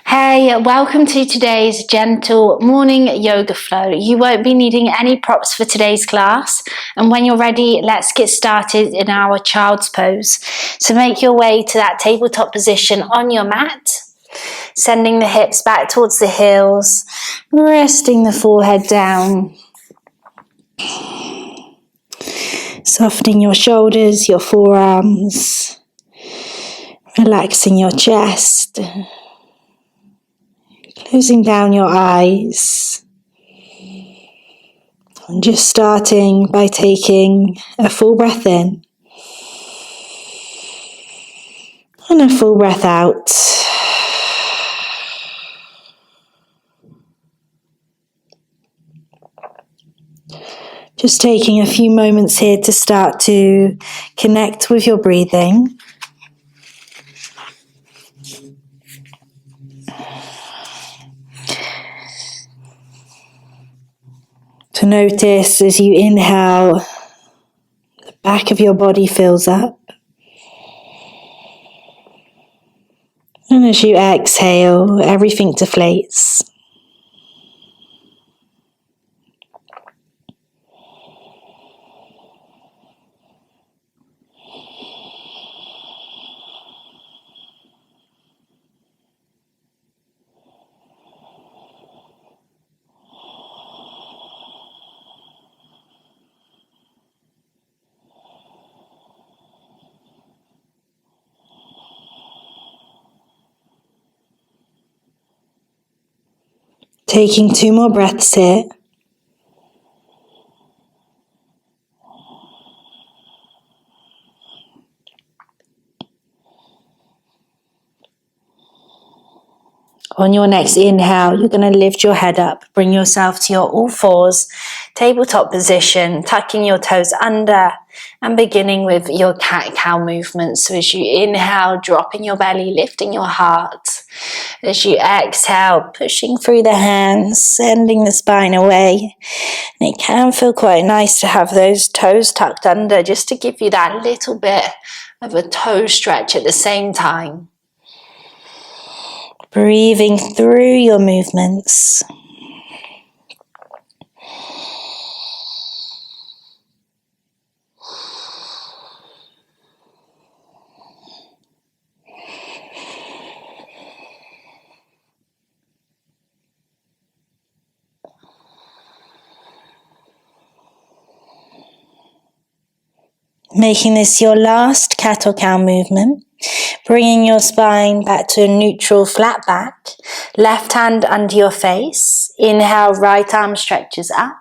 Hey, welcome to today's gentle morning yoga flow. You won't be needing any props for today's class. And when you're ready, let's get started in our child's pose. So make your way to that tabletop position on your mat, sending the hips back towards the heels, resting the forehead down. Softening your shoulders, your forearms, relaxing your chest. Closing down your eyes and just starting by taking a full breath in and a full breath out. Just taking a few moments here to start to connect with your breathing. To notice as you inhale, the back of your body fills up. And as you exhale, everything deflates. Taking 2 more breaths here. On your next inhale, you're going to lift your head up, bring yourself to your all fours, tabletop position, tucking your toes under and beginning with your cat-cow movement. So as you inhale, dropping your belly, lifting your heart. As you exhale, pushing through the hands, sending the spine away. And it can feel quite nice to have those toes tucked under just to give you that little bit of a toe stretch at the same time. Breathing through your movements. Making this your last cat or cow movement. Bringing your spine back to a neutral flat back. Left hand under your face. Inhale, right arm stretches up.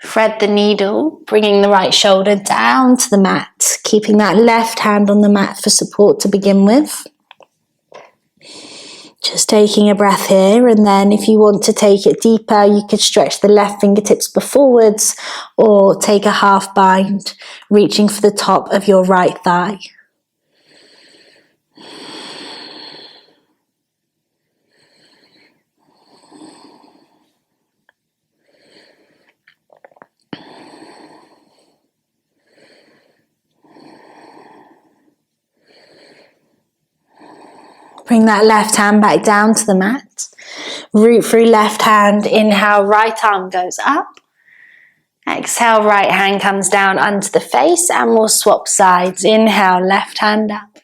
Thread the needle, bringing the right shoulder down to the mat. Keeping that left hand on the mat for support to begin with. Just taking a breath here, and then if you want to take it deeper, you could stretch the left fingertips forwards or take a half bind, reaching for the top of your right thigh. Bring that left hand back down to the mat. Root through left hand. Inhale, right arm goes up. Exhale, right hand comes down onto the face and we'll swap sides. Inhale, left hand up.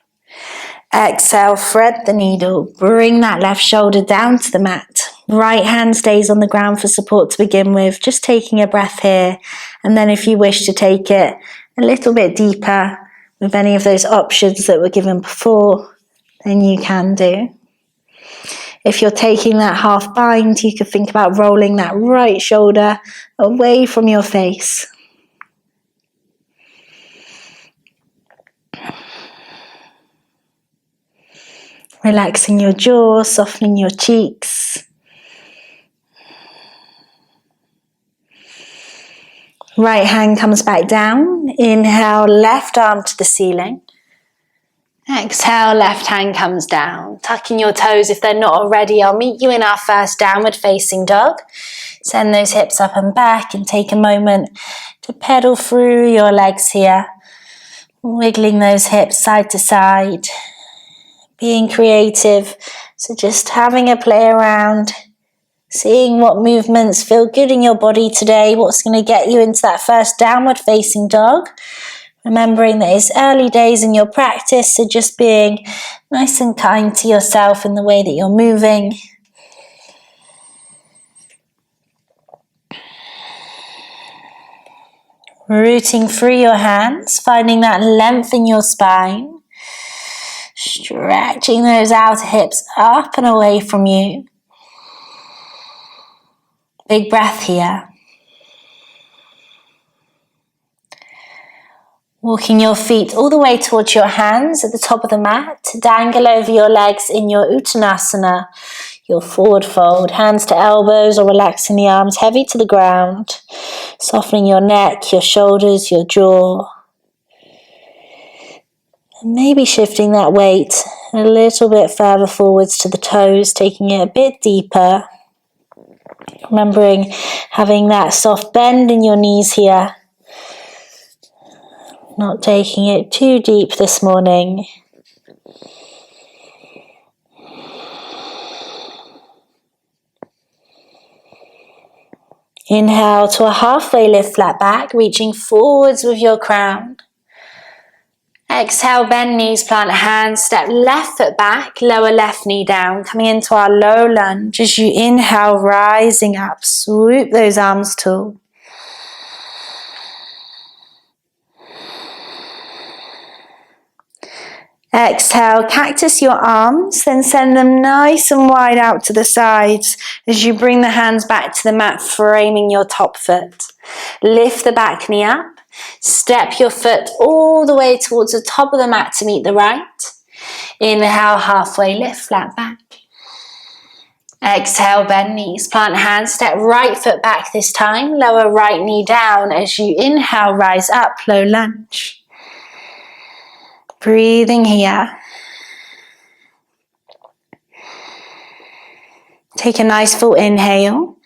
Exhale, thread the needle. Bring that left shoulder down to the mat. Right hand stays on the ground for support to begin with. Just taking a breath here. And then if you wish to take it a little bit deeper with any of those options that were given before, then you can do. If you're taking that half bind, you could think about rolling that right shoulder away from your face. Relaxing your jaw, softening your cheeks. Right hand comes back down. Inhale, left arm to the ceiling. Exhale, left hand comes down. Tucking your toes if they're not already. I'll meet you in our first downward facing dog. Send those hips up and back and take a moment to pedal through your legs here. Wiggling those hips side to side. Being creative So just having a play around, seeing what movements feel good in your body today, what's going to get you into that first downward facing dog. Remembering that it's early days in your practice, so just being nice and kind to yourself in the way that you're moving. Rooting through your hands, finding that length in your spine. Stretching those outer hips up and away from you. Big breath here. Walking your feet all the way towards your hands at the top of the mat. Dangle over your legs in your Uttanasana, your forward fold. Hands to elbows or relaxing the arms heavy to the ground. Softening your neck, your shoulders, your jaw. And maybe shifting that weight a little bit further forwards to the toes, taking it a bit deeper. Remembering having that soft bend in your knees here. Not taking it too deep this morning. Inhale to a halfway lift, flat back, reaching forwards with your crown. Exhale, bend knees, plant hands, step left foot back, lower left knee down, coming into our low lunge. As you inhale, rising up, swoop those arms tall. Exhale, cactus your arms, then send them nice and wide out to the sides as you bring the hands back to the mat, framing your top foot. Lift the back knee up, step your foot all the way towards the top of the mat to meet the right. Inhale, halfway lift, flat back. Exhale, bend knees, plant hands, step right foot back this time, lower right knee down as you inhale, rise up, low lunge. Breathing here. Take a nice full inhale.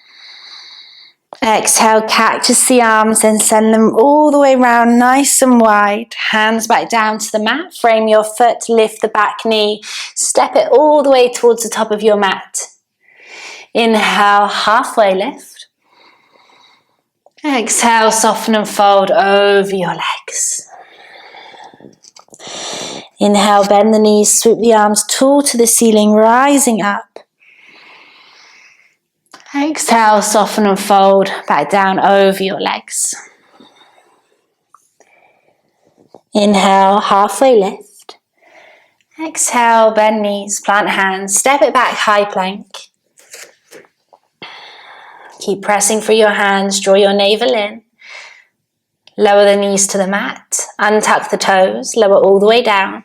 Exhale, cactus the arms, then send them all the way around nice and wide. Hands back down to the mat. Frame your foot, lift the back knee. Step it all the way towards the top of your mat. Inhale, halfway lift. Exhale, soften and fold over your legs. Inhale, bend the knees, swoop the arms tall to the ceiling, rising up. Exhale, soften and fold back down over your legs. Inhale, halfway lift. Exhale, bend knees, plant hands, step it back, high plank. Keep pressing through your hands, draw your navel in. Lower the knees to the mat, untuck the toes, lower all the way down.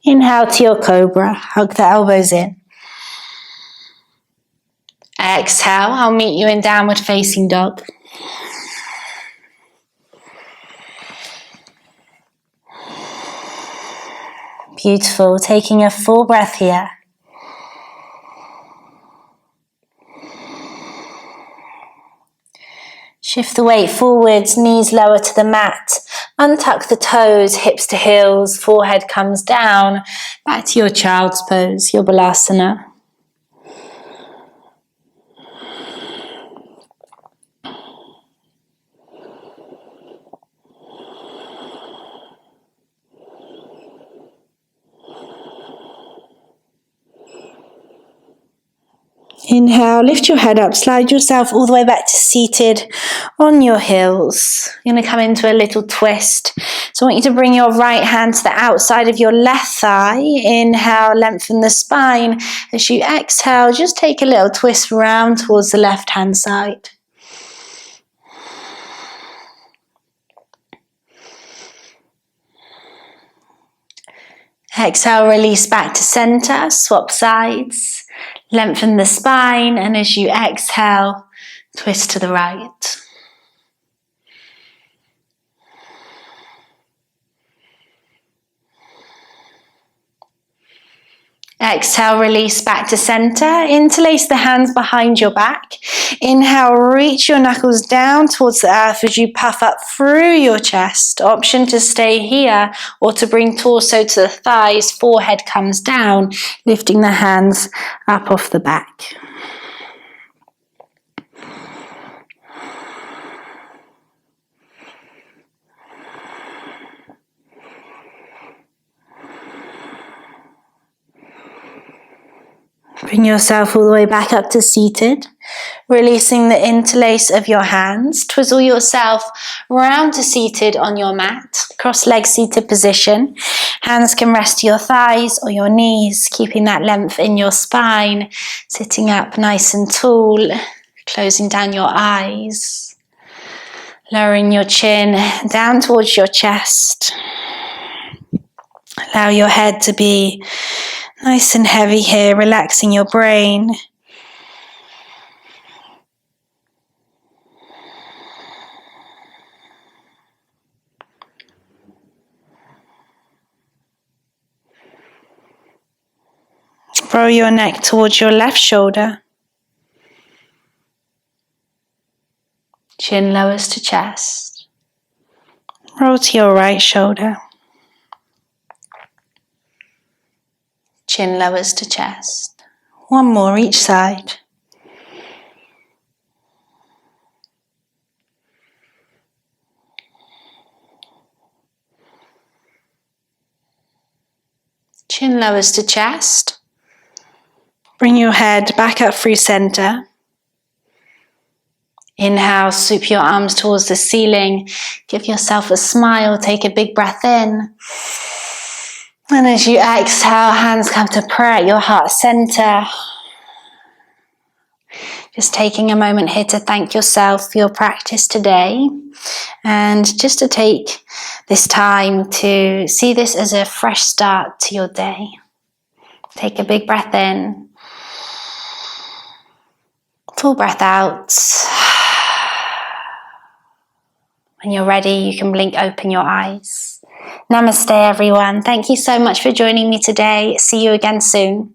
Inhale to your cobra, hug the elbows in. Exhale, I'll meet you in downward facing dog. Beautiful, taking a full breath here. Shift the weight forwards, knees lower to the mat. Untuck the toes, hips to heels, forehead comes down. Back to your child's pose, your balasana. Inhale, lift your head up, slide yourself all the way back to seated on your heels. You're going to come into a little twist. So I want you to bring your right hand to the outside of your left thigh. Inhale, lengthen the spine. As you exhale, just take a little twist round towards the left hand side. Exhale, release back to center, swap sides. Lengthen the spine, and as you exhale, twist to the right. Exhale, release back to center. Interlace the hands behind your back. Inhale, reach your knuckles down towards the earth as you puff up through your chest. Option to stay here or to bring torso to the thighs. Forehead comes down, lifting the hands up off the back. Bring yourself all the way back up to seated, releasing the interlace of your hands. Twizzle yourself round to seated on your mat, cross-legged seated position. Hands can rest to your thighs or your knees, keeping that length in your spine. Sitting up nice and tall, closing down your eyes. Lowering your chin down towards your chest. Allow your head to be nice and heavy here, relaxing your brain. Roll your neck towards your left shoulder. Chin lowers to chest. Roll to your right shoulder. Chin lowers to chest. One more each side. Chin lowers to chest. Bring your head back up through center. Inhale, swoop your arms towards the ceiling. Give yourself a smile. Take a big breath in. And as you exhale, hands come to prayer at your heart center. Just taking a moment here to thank yourself for your practice today. And just to take this time to see this as a fresh start to your day. Take a big breath in. Full breath out. When you're ready, you can blink open your eyes. Namaste, everyone. Thank you so much for joining me today. See you again soon.